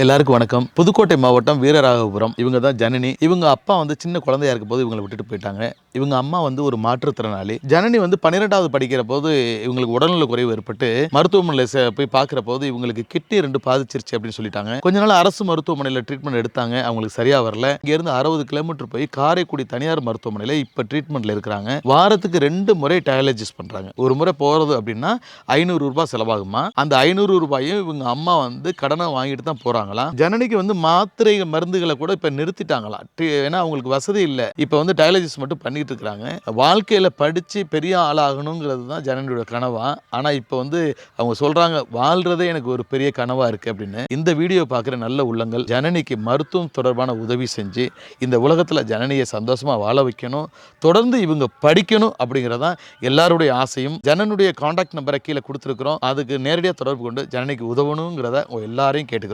எல்லாருக்கும் வணக்கம். புதுக்கோட்டை மாவட்டம் வீரராகபுரம். இவங்க தான் ஜனனி. இவங்க அப்பா சின்ன குழந்தையா இருக்கும்போது இவங்களை விட்டுட்டு போயிட்டாங்க. இவங்க அம்மா ஒரு மாற்றுத்திறனாளி. ஜனனி 12வது படிக்கிற போது இவங்களுக்கு உடல்நல குறைவு ஏற்பட்டு மருத்துவமனையில் போய் பார்க்குற போது இவங்களுக்கு கிட்னி 2 பாதிச்சிருச்சு அப்படின்னு சொல்லிட்டாங்க. கொஞ்ச நாள் அரசு மருத்துவமனையில் ட்ரீட்மெண்ட் எடுத்தாங்க. அவங்களுக்கு சரியா வரல. இங்கேருந்து 60 கிலோமீட்டர் போய் காரைக்குடி தனியார் மருத்துவமனையில் இப்போ ட்ரீட்மெண்ட்ல இருக்கிறாங்க. வாரத்துக்கு 2 முறை டயாலிசிஸ் பண்றாங்க. ஒரு முறை போறது அப்படின்னா 500 ரூபாய் செலவாகுமா. அந்த 500 ரூபாயும் இவங்க அம்மா கடனை வாங்கிட்டு தான் போறாங்க. ஜனனிக்கு மாத்திரை மருந்துகளை கூட இப்ப நிறுத்திட்டாங்களாம். ஏன்னா அவங்களுக்கு வசதி இல்லை. இப்ப டயாலிசிஸ் மட்டும் பண்ணிட்டு இருக்காங்க. வாழ்க்கையில படிச்சு பெரிய ஆளாகணுங்கிறது தான் ஜனனியோட கனவா. ஆனா இப்ப அவங்க சொல்றாங்க, வாழ்றதே எனக்கு ஒரு பெரிய கனவா இருக்கு அப்படின்னு. இந்த வீடியோ பார்க்குற நல்ல உள்ளங்கள் ஜனனிக்கு மருத்துவம் தொடர்பான உதவி செஞ்சு இந்த உலகத்துல ஜனனியை சந்தோஷமா வாழ வைக்கணும், தொடர்ந்து இவங்க படிக்கணும் அப்படிங்கிறதான் எல்லாருடைய ஆசையும். ஜனனுடைய கான்டாக்ட் நம்பரை கீழே கொடுத்துருக்கிறோம். அதுக்கு நேரடியாக தொடர்பு கொண்டு ஜனனிக்கு உதவணுங்கிறத எல்லாரையும் கேட்டுக்கிறோம்.